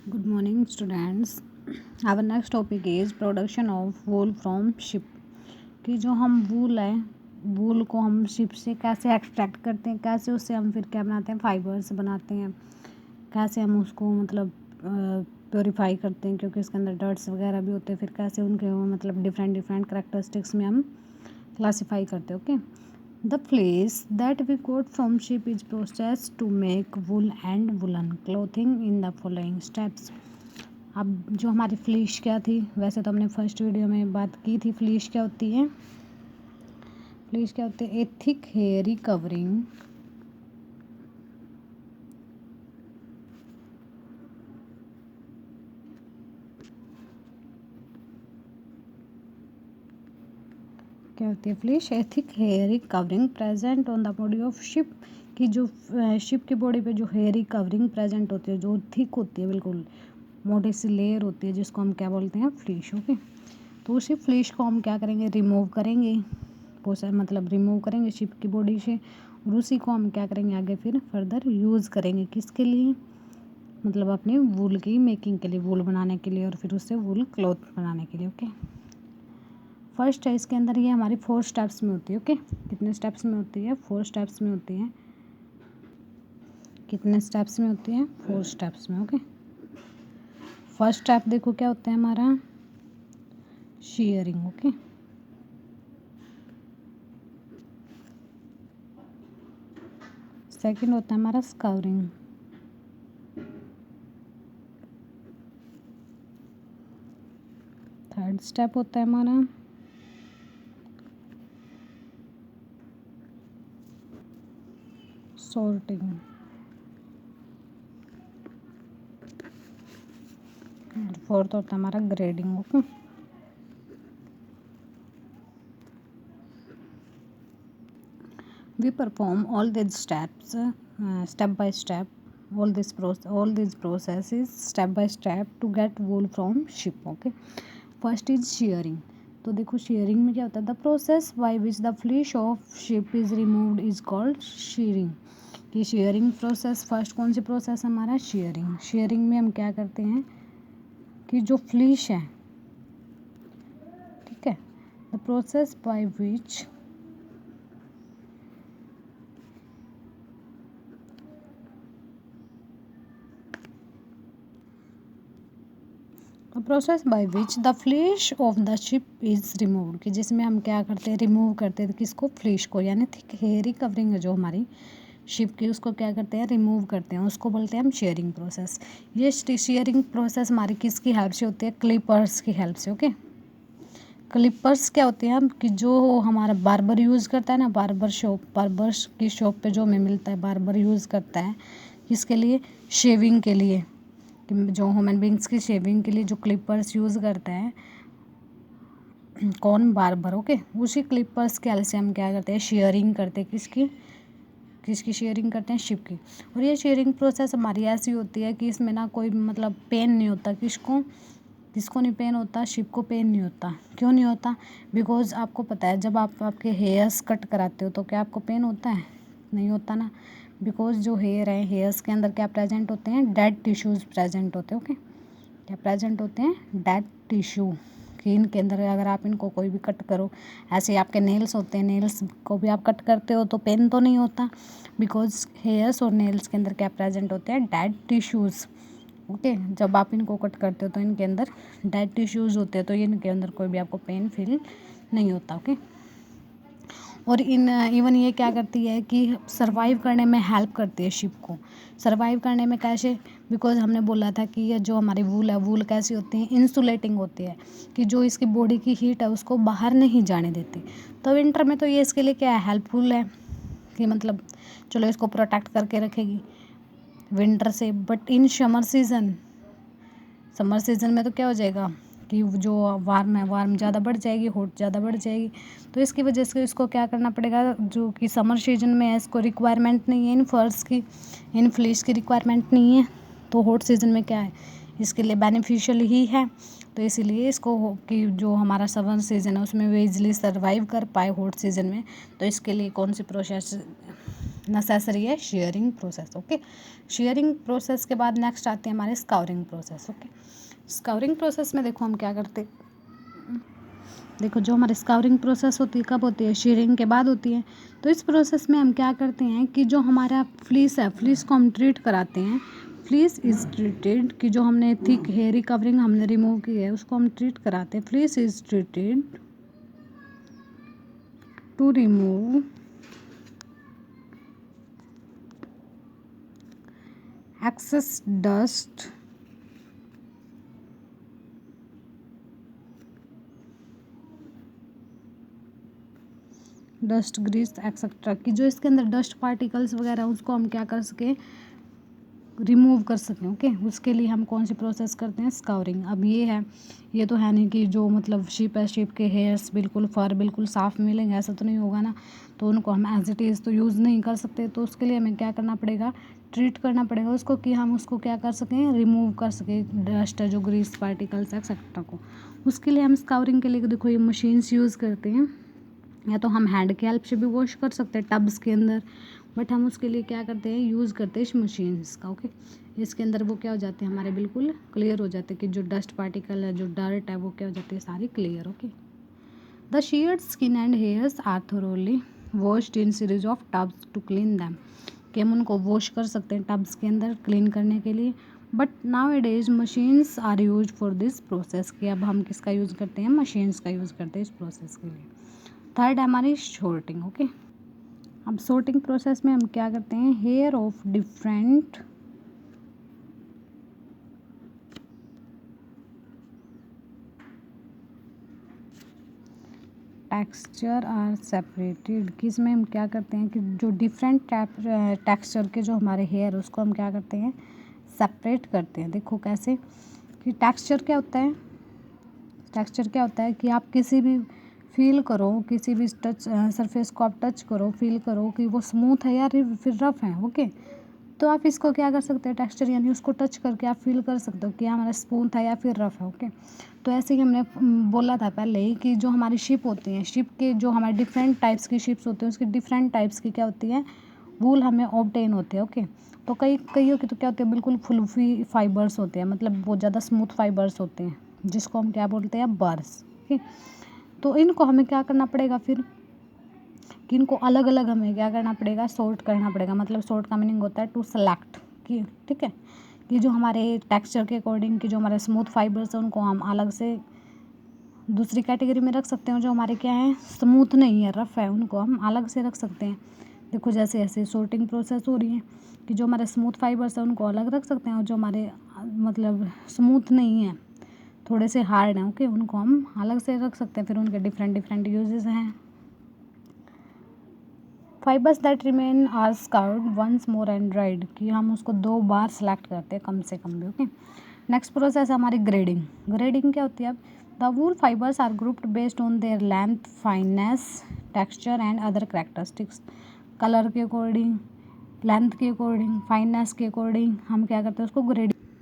Good morning, students. Our next topic is production of wool from sheep. कि जो हम वूल है, वूल को हम शिप से कैसे एक्सट्रैक्ट करते हैं, कैसे उससे हम फिर क्या बनाते हैं, फाइबर्स बनाते हैं, कैसे हम उसको मतलब प्योरीफाई करते हैं क्योंकि इसके अंदर डर्ट्स वगैरह भी होते हैं, फिर कैसे उनके मतलब डिफरेंट करेक्टरिस्टिक्स में हम क्लासीफाई करते हैं. Okay. The fleece that we got from sheep is processed to make wool and woolen clothing in the following steps. अब जो हमारी फ्लीश क्या थी, वैसे तो हमने फर्स्ट वीडियो में बात की थी. फ्लीश क्या होती है? फ्लीश क्या होती है? ए थिक हेयरी कवरिंग क्या होती है? Fleece a thick hairy covering present on the body of sheep. कि जो शिप की बॉडी पे जो हेयरी कवरिंग प्रेजेंट होती है, जो थिक होती है, बिल्कुल मोटी सी लेयर होती है, जिसको हम क्या बोलते हैं? फ्लीश. ओके. तो उसी फ्लीश को हम क्या करेंगे? रिमूव करेंगे. मतलब रिमूव करेंगे शिप की बॉडी से, और उसी को हम क्या करेंगे? आगे फिर फर्दर यूज़ करेंगे. किसके लिए? मतलब अपनी वूल की मेकिंग के लिए, वूल बनाने के लिए, और फिर उससे वूल क्लॉथ बनाने के लिए. ओके. फर्स्ट है इसके अंदर, ये हमारी 4 स्टेप्स में होती है. ओके. कितने स्टेप्स में होती है? 4 स्टेप्स में होती है. कितने स्टेप्स में होती है? 4 स्टेप्स में. ओके. फर्स्ट स्टेप देखो क्या होता है हमारा? शेयरिंग. ओके. सेकंड होता है हमारा स्काउरिंग. थर्ड स्टेप होता है हमारा सॉर्टिंग. फोर्थ होता है हमारा grading. Okay. We perform all these steps step by step. All these processes step by step to get wool from sheep. Okay. First is shearing. तो देखो शेयरिंग में क्या होता है? The process by which the fleece of sheep is removed is called shearing. कि shearing process, first कौन सी process हमारा? शेयरिंग. शेयरिंग में हम क्या करते हैं कि जो फ्लीश है, ठीक है, the process by which process by which the fleece of the sheep is removed. कि जिसमें हम क्या करते हैं? रिमूव करते हैं. किसको? फ्लीश को. यानी थिक हेयरी कवरिंग है जो हमारी शिप की, उसको क्या करते हैं? रिमूव करते हैं. उसको बोलते हैं हम शेयरिंग प्रोसेस. ये शेयरिंग प्रोसेस हमारी किसकी हेल्प से होती है? क्लिपर्स की हेल्प से. ओके. क्लिपर्स क्या होते हैं? कि जो हमारा बार्बर यूज़ करता है ना, बार्बर की शॉप पे जो हमें मिलता है, बार्बर यूज़ करता है किसके लिए? शेविंग के लिए. जो ह्यूमन बींग्स की शेविंग के लिए जो क्लिपर्स यूज़ करता है, कौन? बार्बर. ओके. उसी क्लिपर्स के हेल्प से हम क्या करते हैं? शेयरिंग करते हैं. किसकी शेयरिंग करते हैं? शिप की. और ये शेयरिंग प्रोसेस हमारी ऐसी होती है कि इसमें ना कोई मतलब पेन नहीं होता. किसको नहीं पेन होता? शिप को पेन नहीं होता. क्यों नहीं होता? बिकॉज आपको पता है, जब आप आपके हेयर्स कट कराते हो तो क्या आपको पेन होता है? नहीं होता ना. बिकॉज जो हेयर है, हेयर्स के अंदर क्या प्रेजेंट होते हैं? डेड टिश्यूज़ प्रेजेंट होते हैं. ओके. क्या प्रेजेंट होते हैं? Dead tissue. कि इनके अंदर अगर आप इनको कोई भी कट करो, ऐसे आपके नेल्स होते हैं, नेल्स को भी आप कट करते हो तो पेन तो नहीं होता. बिकॉज हेयर्स और नेल्स के अंदर क्या प्रेजेंट होते हैं? Dead tissues. ओके. जब आप इनको कट करते हो तो इनके अंदर डेड टिश्यूज़ होते हैं, तो इनके अंदर कोई भी आपको पेन फील नहीं होता. ओके. और इवन ये क्या करती है कि सरवाइव करने में हेल्प करती है शिप को. सरवाइव करने में कैसे? बिकॉज हमने बोला था कि ये जो हमारी वूल है, वूल कैसी होती है? इंसुलेटिंग होती है. कि जो इसकी बॉडी की हीट है उसको बाहर नहीं जाने देती. तो विंटर में तो ये इसके लिए क्या है? हेल्पफुल है. कि मतलब चलो इसको प्रोटेक्ट करके रखेगी विंटर से. बट इन समर सीज़न में तो क्या हो जाएगा कि जो वार्म है, वार्म ज़्यादा बढ़ जाएगी, हॉट ज़्यादा बढ़ जाएगी. तो इसकी वजह से इसको क्या करना पड़ेगा? जो कि समर सीजन में है, इसको रिक्वायरमेंट नहीं है इन फर्स की, इन फ्लीस की रिक्वायरमेंट नहीं है. तो हॉट सीज़न में क्या है? इसके लिए बेनिफिशियल ही है. तो इसीलिए इसको कि जो हमारा समर सीज़न है उसमें वो ईजिली सर्वाइव कर पाए हॉट सीज़न में. तो इसके लिए कौन सी प्रोसेस नेसेसरी है sharing process. Okay, sharing process के बाद नेक्स्ट आते हैं हमारे scouring process. Okay, scouring process में देखो हम क्या करते हैं, देखो जो हमारी स्काउरिंग प्रोसेस होती है कब होती है, शेयरिंग के बाद होती है। तो इस प्रोसेस में हम क्या करते हैं कि जो हमारा फ्लीस है, फ्लीस को हम ट्रीट कराते हैं। फ्लीस इज ट्रीटेड कि जो हमने थिक हेयरी कवरिंग हमने रिमूव की है उसको हम ट्रीट कराते हैं। Fleece is treated to remove excess dust grease etcetera कि जो इसके अंदर डस्ट पार्टिकल्स वगैरह उसको हम क्या कर सकें, रिमूव कर सकें। ओके, उसके लिए हम कौन सी प्रोसेस करते हैं, स्काउरिंग। अब ये तो है नहीं कि जो मतलब शीप है, शीप के हेयर्स बिल्कुल फर बिल्कुल साफ़ मिलेंगे, ऐसा तो नहीं होगा ना। तो उनको हम एज इट इज़ तो यूज़ नहीं कर सकते। तो उसके लिए हमें क्या करना पड़ेगा, ट्रीट करना पड़ेगा उसको कि हम उसको क्या कर सकें, रिमूव कर सकें डस्ट है जो ग्रीस पार्टिकल्स एक्सेट्रा को। उसके लिए हम स्काउरिंग के लिए देखो ये मशीन्स यूज़ करते हैं, या तो हम हैंड की हेल्प से भी वॉश कर सकते हैं टब्स के अंदर, बट हम उसके लिए क्या करते हैं, यूज़ करते हैं इस मशीन्स का। ओके, इसके अंदर वो क्या हो जाते हैं, हमारे बिल्कुल क्लियर हो जाते हैं कि जो डस्ट पार्टिकल है, जो डर्ट है, वो क्या हो जाती है, सारी clear. Okay, the sheared skin and hairs are thoroughly washed in series of tubs to clean them कि हम उनको वॉश कर सकते हैं टब्स के अंदर क्लीन करने के लिए। But nowadays machines are use for this process कि अब हम किसका यूज़ करते हैं, मशीन्स का यूज़ करते हैं इस प्रोसेस के लिए। थर्ड है हमारी शॉर्टिंग। ओके, अब सॉर्टिंग प्रोसेस में हम क्या करते हैं, hair of different texture are separated कि इसमें हम क्या करते हैं कि जो डिफरेंट टेक्सचर के जो हमारे हेयर उसको हम क्या करते हैं, सेपरेट करते हैं। देखो कैसे कि टेक्सचर क्या होता है, टेक्सचर क्या होता है कि आप किसी भी फील करो, किसी भी टच सरफेस को आप टच करो, फील करो कि वो स्मूथ है या फिर रफ है। ओके, तो आप इसको क्या कर सकते हैं, टेक्सचर यानी उसको टच करके आप फील कर सकते हो कि हमारा स्मूथ है या फिर रफ है। ओके, तो ऐसे ही हमने बोला था पहले ही कि जो हमारी शिप होती हैं, शिप के जो हमारे डिफरेंट टाइप्स की शिप्स होती हैं उसकी डिफरेंट टाइप्स की क्या होती है, वूल हमें ऑब्टेन होते हैं। ओके, तो कईयों की तो क्या होते हैं, बिल्कुल फ्लूफी फाइबर्स होते हैं, मतलब बहुत ज़्यादा स्मूथ फाइबर्स होते हैं जिसको हम क्या बोलते हैं, बर्स। ओके, तो इनको हमें क्या करना पड़ेगा फिर कि इनको अलग अलग हमें क्या करना पड़ेगा, सॉर्ट करना पड़ेगा। मतलब सॉर्ट का मीनिंग होता है टू सेलेक्ट कि ठीक है कि जो हमारे टेक्सचर के अकॉर्डिंग कि जो हमारे स्मूथ फाइबर्स हैं उनको हम अलग से दूसरी कैटेगरी में रख सकते हैं, जो हमारे क्या है, स्मूथ नहीं है, रफ़ है, उनको हम अलग से रख सकते हैं। देखो जैसे ऐसे सॉर्टिंग प्रोसेस हो रही है कि जो हमारे स्मूथ फाइबर्स हैं उनको अलग रख सकते हैं, और जो हमारे मतलब स्मूथ नहीं है, थोड़े से हार्ड हैं, ओके, उनको हम अलग से रख सकते हैं। फिर उनके डिफरेंट डिफरेंट यूजेस हैं। Fibres that remain are scoured once more and dried कि हम उसको 2 बार सेलेक्ट करते हैं कम से कम भी। ओके, नेक्स्ट प्रोसेस है हमारी ग्रेडिंग। ग्रेडिंग क्या होती है, अब the wool fibres are grouped based on their length, fineness, texture and other characteristics. Colour के अकॉर्डिंग, लेंथ के अकॉर्डिंग, फाइननेस के अकॉर्डिंग हम क्या करते हैं, उसको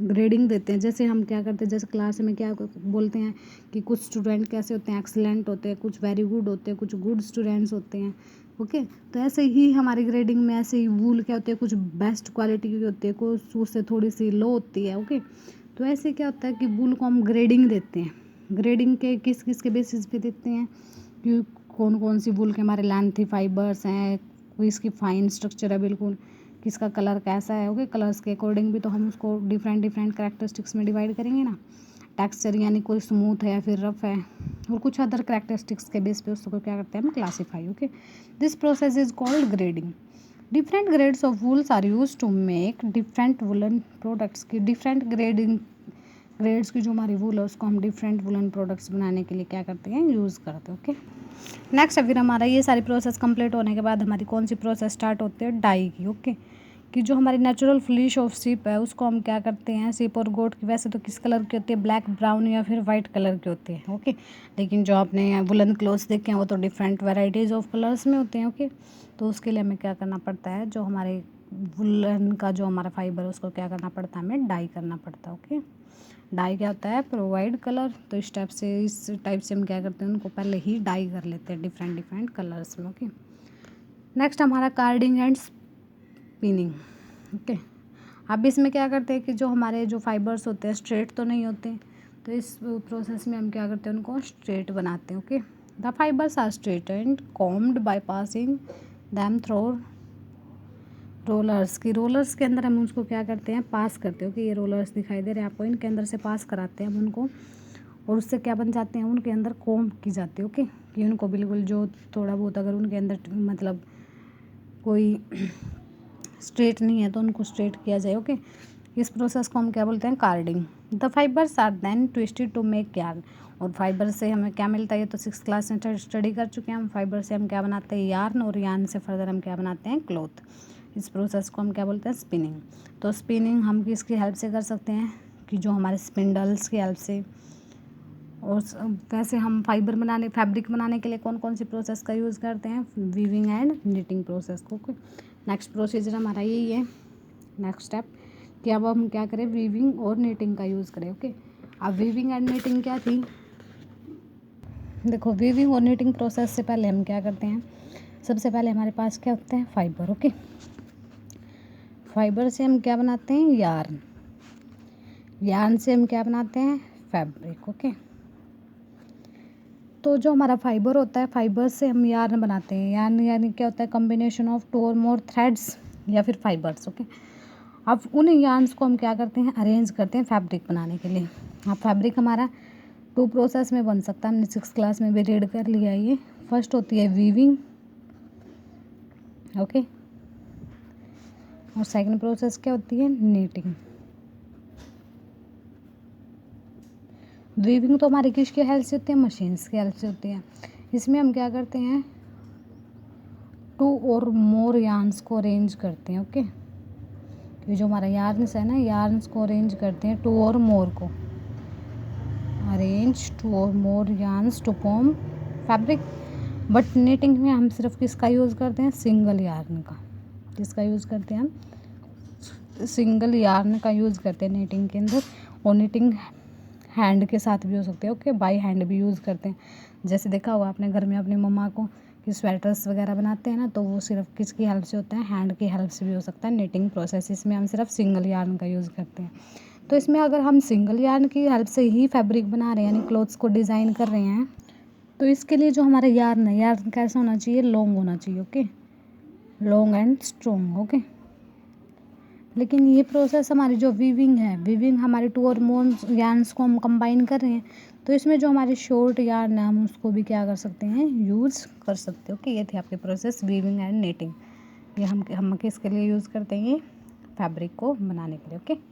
ग्रेडिंग देते हैं। जैसे हम क्या करते हैं, जैसे क्लास में क्या बोलते हैं कि कुछ स्टूडेंट कैसे होते हैं, एक्सीलेंट होते हैं, कुछ वेरी गुड होते हैं, कुछ गुड स्टूडेंट्स होते हैं। ओके, तो ऐसे ही हमारी ग्रेडिंग में ऐसे ही वूल क्या होते हैं, कुछ बेस्ट क्वालिटी की होती है, कुछ उससे थोड़ी सी लो होती है। ओके, तो ऐसे क्या होता है कि वूल को हम ग्रेडिंग देते हैं। ग्रेडिंग के किस किस के बेसिस पे देते हैं कि कौन कौन सी वूल के हमारे लेंथी फाइबर्स हैं, कोई इसकी फाइन स्ट्रक्चर है बिल्कुल, किसका कलर कैसा है। ओके, कलर्स के अकॉर्डिंग भी तो हम उसको डिफरेंट डिफरेंट कैरेक्टरिस्टिक्स में डिवाइड करेंगे ना। टेक्सचर यानी कोई स्मूथ है या फिर रफ है, और कुछ अदर कैरेक्टरिस्टिक्स के बेस पे उसको क्या करते हैं, हम classify. Okay, this process is called grading. Different grades of wools are use to make different woollen products की डिफरेंट ग्रेड्स की जो हमारी वूल है उसको हम डिफरेंट वुलन प्रोडक्ट्स बनाने के लिए क्या करते हैं, यूज़ करते हैं। ओके, नेक्स्ट फिर हमारा ये सारी प्रोसेस कंप्लीट होने के बाद हमारी कौन सी प्रोसेस स्टार्ट होती है, डाई की। ओके, कि जो हमारी नेचुरल फ्लीश ऑफ शिप है उसको हम क्या करते हैं, शिप और गोट की वैसे तो किस कलर की होती है, ब्लैक, ब्राउन या फिर वाइट कलर की होती है। ओके, लेकिन जो आपने वुलन क्लोथ्स देखे हैं वो तो डिफरेंट वेराइटीज़ ऑफ कलर्स में होते हैं। ओके, तो उसके लिए हमें क्या करना पड़ता है, जो हमारे वुलन का जो हमारा फाइबर है उसको क्या करना पड़ता है, हमें डाई करना पड़ता है। ओके, डाई क्या होता है, प्रोवाइड कलर। तो इस टाइप से हम क्या करते हैं, उनको पहले ही डाई कर लेते हैं डिफरेंट डिफरेंट कलर्स में। ओके, नेक्स्ट हमारा कार्डिंग एंड स्पिनिंग। ओके, अब इसमें क्या करते हैं कि जो हमारे जो फाइबर्स होते हैं स्ट्रेट तो नहीं होते, तो इस प्रोसेस में हम क्या करते हैं, उनको स्ट्रेट बनाते हैं। Okay, the fibres are straightened combed by passing them through rollers की रोलर्स के अंदर हम उसको क्या करते हैं, पास करते हो कि ये रोलर्स दिखाई दे रहे हैं आपको, इनके अंदर से पास कराते हैं हम उनको, और उससे क्या बन जाते हैं, उनके अंदर कॉम्ब की जाती है। ओके, कि उनको बिल्कुल जो थोड़ा बहुत अगर उनके अंदर मतलब कोई स्ट्रेट नहीं है तो उनको स्ट्रेट किया जाए। ओके, इस प्रोसेस को हम क्या बोलते हैं, carding. The fibres are then twisted to make yarn, और फाइबर से हमें क्या मिलता है, ये तो 6th क्लास में स्टडी कर चुके हैं हम। फाइबर से हम क्या बनाते हैं, यार्न, और यार्न से फर्दर हम क्या बनाते हैं, क्लॉथ। इस प्रोसेस को हम क्या बोलते हैं, स्पिनिंग। तो स्पिनिंग हम किसकी हेल्प से कर सकते हैं, कि जो हमारे स्पिंडल्स की हेल्प से। और वैसे हम फाइबर बनाने, फैब्रिक बनाने के लिए कौन कौन सी प्रोसेस का यूज़ करते हैं, वीविंग एंड निटिंग प्रोसेस को। नेक्स्ट प्रोसीजर हमारा यही है, नेक्स्ट स्टेप, कि अब हम क्या करें, वीविंग और निटिंग का यूज़ करें। ओके, अब वीविंग एंड निटिंग क्या थी, देखो वीविंग और निटिंग प्रोसेस से पहले हम क्या करते हैं, सबसे पहले हमारे पास क्या होते हैं, फाइबर। ओके, फाइबर से हम क्या बनाते हैं, यार्न। यार्न से हम क्या बनाते हैं, फैब्रिक। ओके, तो जो हमारा फाइबर होता है, फाइबर से हम यार्न बनाते हैं। यार्न यानी क्या होता है, कॉम्बिनेशन ऑफ 2 और मोर थ्रेड्स या फिर फाइबर्स। ओके, अब उन यार्न्स को हम क्या करते हैं, अरेंज करते हैं फैब्रिक बनाने के लिए। अब फैब्रिक हमारा 2 प्रोसेस में बन सकता है, हमने 6th क्लास में भी रीड कर लिया ये। फर्स्ट होती है वीविंग, ओके, और सेकंड प्रोसेस क्या होती है, नीटिंग। वीविंग तो हमारी किसकी हेल्प से होती है, मशीन्स की हेल्प से होती है। इसमें हम क्या करते हैं, 2 और मोर यार्न्स को अरेंज करते हैं। ओके, ये जो हमारा यार्न्स है ना, यार्न्स को अरेंज करते हैं 2 और मोर को, अरेंज 2 और more yarns to form fabric. But knitting में हम सिर्फ किसका यूज़ करते हैं, सिंगल यार्न का। किसका यूज़ करते हैं हम, सिंगल यार्न का यूज़ करते हैं नीटिंग के अंदर। और नीटिंग हैंड के साथ भी हो सकते हैं। ओके, बाई हैंड भी यूज़ करते हैं। जैसे देखा होगा आपने घर में अपनी मम्मा को कि स्वेटर्स वगैरह बनाते हैं ना, तो वो सिर्फ किसकी हेल्प से होता है, हैंड की हेल्प से भी हो सकता है नीटिंग प्रोसेस। इसमें हम सिर्फ सिंगल यार्न का यूज़ करते हैं। तो इसमें अगर हम सिंगल यार्न की हेल्प से ही फैब्रिक बना रहे हैं, यानी क्लोथ्स को डिज़ाइन कर रहे हैं, तो इसके लिए जो हमारा यार्न है, यार्न कैसा होना चाहिए, लॉन्ग होना चाहिए। Okay, long and strong. Okay, लेकिन ये प्रोसेस हमारी जो वीविंग है, वीविंग हमारे 2 और मोर यार्न्स को हम कंबाइन कर रहे हैं, तो इसमें जो हमारे शॉर्ट यार्न है हम उसको भी क्या कर सकते हैं, यूज़ कर सकते हो। ओके, ये थी आपकी प्रोसेस वीविंग एंड नीटिंग। ये हम किसके लिए यूज़ करते हैं, ये फैब्रिक को बनाने के लिए। ओके।